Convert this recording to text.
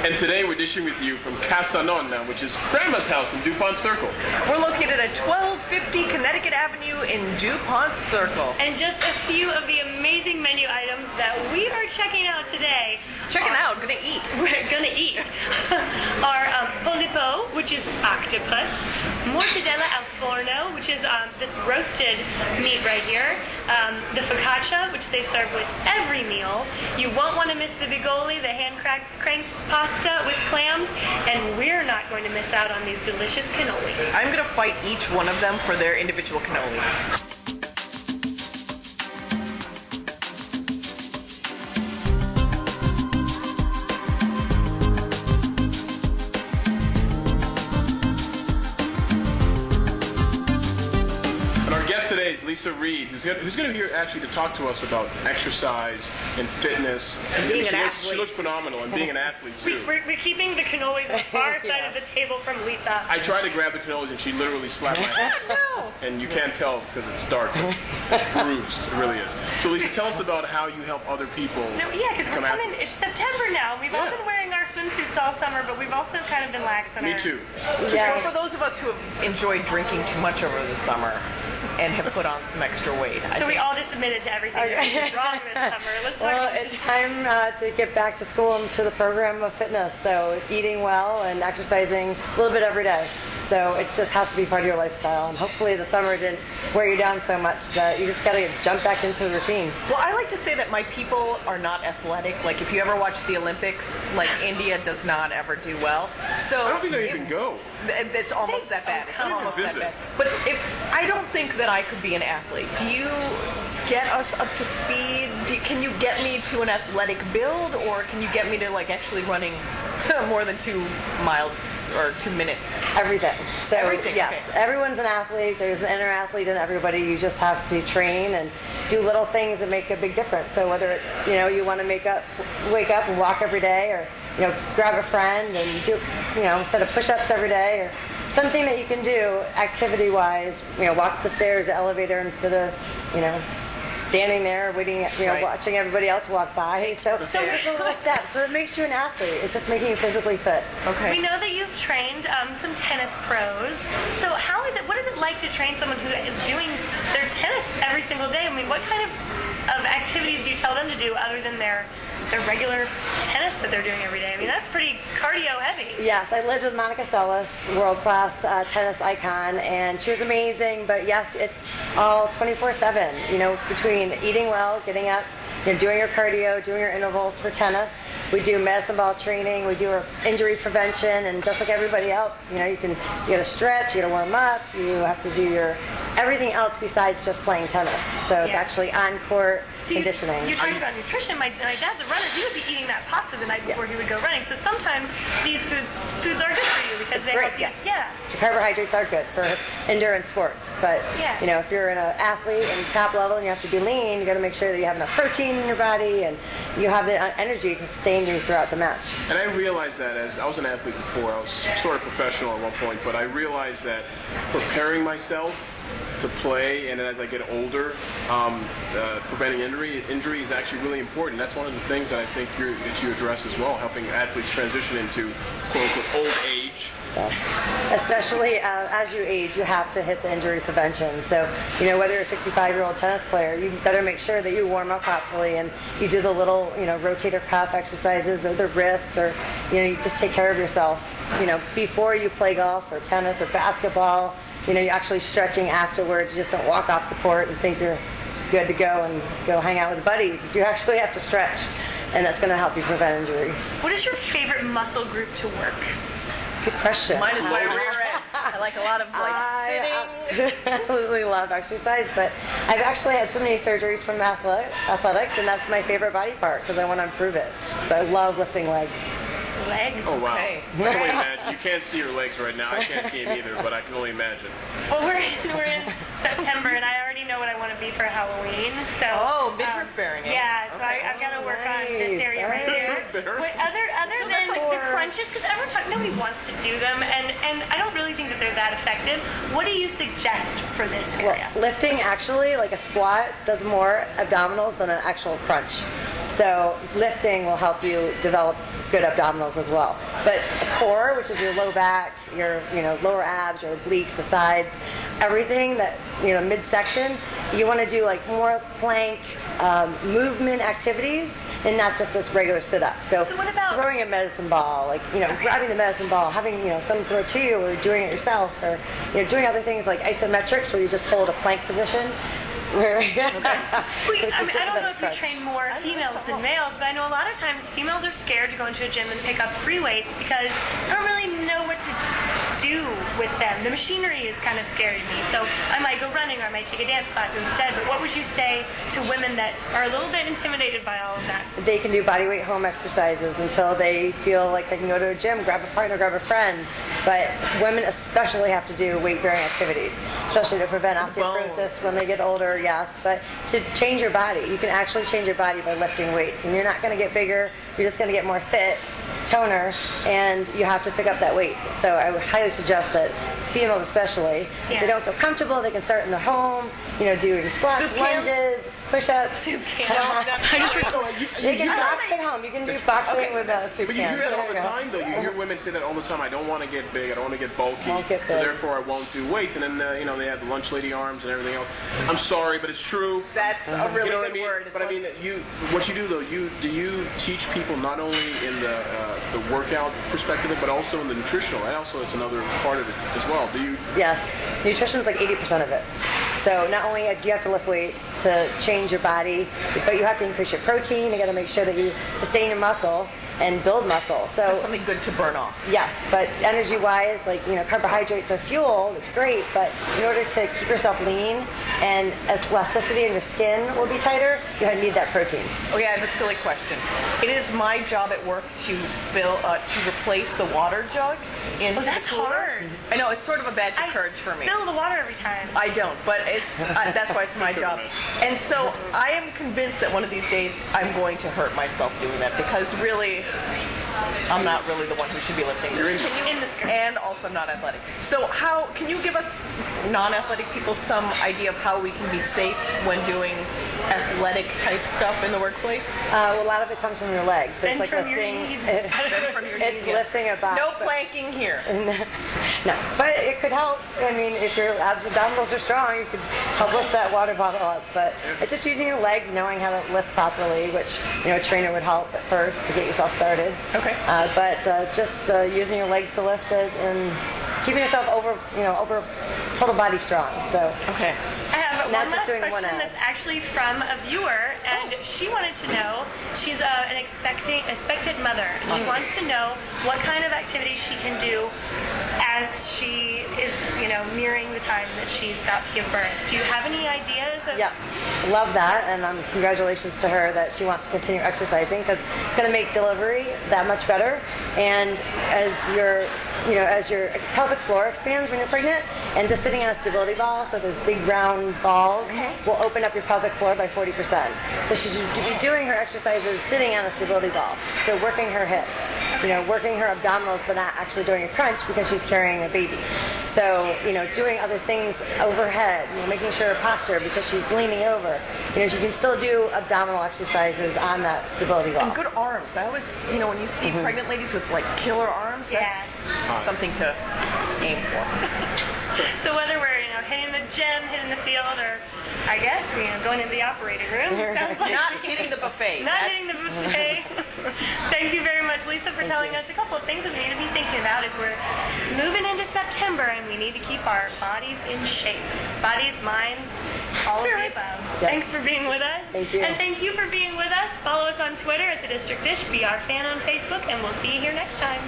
And today we're dishing with you from Casa, Nonna, which is Grandma's house in DuPont Circle. We're located at 1250 Connecticut Avenue in DuPont Circle. And just a few of the amazing menu items that we are checking out today. Gonna eat. We're gonna eat. Our polipo, which is octopus. Mortadella al forno, which is this roasted meat right here. The focaccia, which they serve with every meal. You won't want to miss the bigoli, the hand-cranked pasta with clams. And we're not going to miss out on these delicious cannolis. I'm gonna fight each one of them for their individual cannoli. Today is Lisa Reed, who's going to be here actually to talk to us about exercise and fitness. And being an athlete. She looks phenomenal, and being an athlete too. We're keeping the cannolis on the far side of the table from Lisa. I tried to grab the cannolis and she literally slapped my hand. No. And you can't tell because it's dark. It's bruised. It really is. So Lisa, tell us about how you help other people. No, yeah, because we're coming. It's September now. We've all been wearing our swimsuits all summer, but we've also kind of been lax on Me too. Well, for those of us who have enjoyed drinking too much over the summer and have put on some extra weight. So we all just admitted to everything that was wrong this summer. Let's talk about it's time to get back to school and to the program of fitness. So eating well and exercising a little bit every day. So it just has to be part of your lifestyle. And hopefully the summer didn't wear you down so much that you just got to jump back into the routine. Well, I like to say that my people are not athletic. Like if you ever watch the Olympics, like India does not ever do well. So I don't think they even go. It's almost that bad. It's almost that bad. But if I don't think that I could be an athlete. Do you get us up to speed? Can you get me to an athletic build, or can you get me to like actually running more than 2 miles or 2 minutes? Everything. So Everything, yes, okay. Everyone's an athlete. There's an inner athlete in everybody. You just have to train and do little things that make a big difference. So whether it's you want to wake up and walk every day, or grab a friend and do a set of push-ups every day, or something that you can do activity-wise. Walk the stairs, the elevator, instead of standing there waiting, watching everybody else walk by. So just the little steps. But it makes you an athlete. It's just making you physically fit. Okay. We know that you've trained some tennis pros. So how is it? What is it like to train someone who is doing their tennis every single day? I mean, what kind of activities do you tell them to do other than their regular tennis that they're doing every day? I mean, that's pretty cardio heavy. Yes, I lived with Monica Seles, world-class tennis icon, and she was amazing. But yes, it's all 24/7. Between eating well, getting up, doing your cardio, doing your intervals for tennis. We do medicine ball training. We do our injury prevention, and just like everybody else, you got to stretch, you got to warm up, you have to do your everything else besides just playing tennis. So it's actually on-court conditioning. You talked about nutrition. My dad's a runner. He would be eating that pasta the night before he would go running. So sometimes these foods are good for you because they help you. Yeah. The carbohydrates are good for endurance sports, but if you're an athlete and top level and you have to be lean, you got to make sure that you have enough protein in your body and you have the energy to sustain you throughout the match. And I realized that as I was an athlete before, I was sort of professional at one point, but I realized that preparing myself to play, and as I get older, preventing injury is actually really important. That's one of the things that I think that you address as well, helping athletes transition into quote-unquote old age. Yes. Especially as you age, you have to hit the injury prevention. So, whether you're a 65-year-old tennis player, you better make sure that you warm up properly and you do the little, rotator cuff exercises or the wrists, or, you just take care of yourself, before you play golf or tennis or basketball. You're actually stretching afterwards. You just don't walk off the court and think you're good to go and go hang out with buddies. You actually have to stretch, and that's going to help you prevent injury. What is your favorite muscle group to work? Good question. Mine is my rear end. I like a lot of sitting. I absolutely love exercise, but I've actually had so many surgeries from athletics, and that's my favorite body part because I want to improve it. So I love lifting legs. Legs? Oh, wow. Okay. I can only imagine. You can't see your legs right now. I can't see them either, but I can only imagine. Well, we're in September, and I already know what I want to be for Halloween. So midriff bearing. Yeah, so I've got to work on this area right here. Wait, other than the crunches, because nobody wants to do them, and I don't really think that they're that effective. What do you suggest for this area? Well, lifting actually, like a squat, does more abdominals than an actual crunch. So lifting will help you develop good abdominals as well. But the core, which is your low back, your lower abs, your obliques, the sides, everything that midsection, you want to do like more plank movement activities and not just this regular sit up. So what about throwing a medicine ball, like grabbing the medicine ball, having someone throw it to you, or doing it yourself, or doing other things like isometrics where you just hold a plank position. Where I don't know if you train more females than males, but I know a lot of times females are scared to go into a gym and pick up free weights because they don't really know what to do with them. The machinery is kind of scary to me. So I might go running or I might take a dance class instead. But what would you say to women that are a little bit intimidated by all of that? They can do bodyweight home exercises until they feel like they can go to a gym, grab a partner, grab a friend. But women especially have to do weight-bearing activities, especially to prevent osteoporosis when they get older, yes. But to change your body, you can actually change your body by lifting weights. And you're not going to get bigger, you're just going to get more fit, toner, and you have to pick up that weight. So I would highly suggest that females especially, if they don't feel comfortable, they can start in their home, doing squats, lunges, push-ups. Soup can. They can box at home. You can do boxing with soup But you cans. hear that all the time, though. You hear women say that all the time. I don't want to get big. I don't want to get bulky. Won't get so big. therefore, I won't do weights. And then they have the lunch lady arms and everything else. I'm sorry, but it's true. That's a really what good word. But I mean, what you do though, do you teach people not only in the workout perspective, but also in the nutritional? That also is another part of it as well. Do you? Yes, nutrition's like 80% of it. So not only do you have to lift weights to change your body, but you have to increase your protein. You got to make sure that you sustain your muscle and build muscle. So That's something good to burn off. yes, but energy-wise, like carbohydrates are fuel. It's great, but in order to keep yourself lean and as elasticity in your skin will be tighter, you need that protein. Okay, I have a silly question. It is my job at work to replace the water jug into that's the cooler. hard. I know, it's sort of a badge of courage for me. I spill the water every time. I don't, but it's that's why it's my job. And so I am convinced that one of these days I'm going to hurt myself doing that because really, I'm not really the one who should be lifting. In the skirt. And also I'm not athletic. So how can you give us non-athletic people some idea of how we can be safe when doing athletic type stuff in the workplace? Well, a lot of it comes from your legs. So it's And like from your lifting. knees. From your It's knees. lifting a box. No but- planking here. No, but it could help. I mean, if your abdominals are strong, you could help lift that water bottle up. But it's just using your legs, knowing how to lift properly, which a trainer would help at first to get yourself started. Okay. But just using your legs to lift it and keeping yourself over total body strong. So Okay. I have Not one just last doing question one ab. that's actually from a viewer, and she wanted to know, she's an expectant mother, and she wants to know what kind of activities she can do as she is, nearing the time that she's about to give birth. Do you have any ideas of... yes, love that, and congratulations to her that she wants to continue exercising because it's going to make delivery that much better. And as your pelvic floor expands when you're pregnant, and just sitting on a stability ball, so those big round balls, will open up your pelvic floor by 40%. So she should be doing her exercises sitting on a stability ball. So working her hips, working her abdominals, but not actually doing a crunch because she's carrying a baby. So, doing other things overhead, making sure her posture because she's leaning over. You can still do abdominal exercises on that stability ball. And good arms. I always, when you see pregnant ladies with like killer arms, that's something to aim for. So whether we're, hitting the gym, hitting the field, or I guess, going into the operating room, sounds like Not hitting the buffet. Not hitting the buffet. Thank you very much, Lisa, for telling us a couple of things that we need to be thinking about as we're moving into September and we need to keep our bodies in shape. Bodies, minds, all of the above. Yes. Thanks for being with us. Thank you. And thank you for being with us. Follow us on Twitter at The District Dish. Be our fan on Facebook, and we'll see you here next time.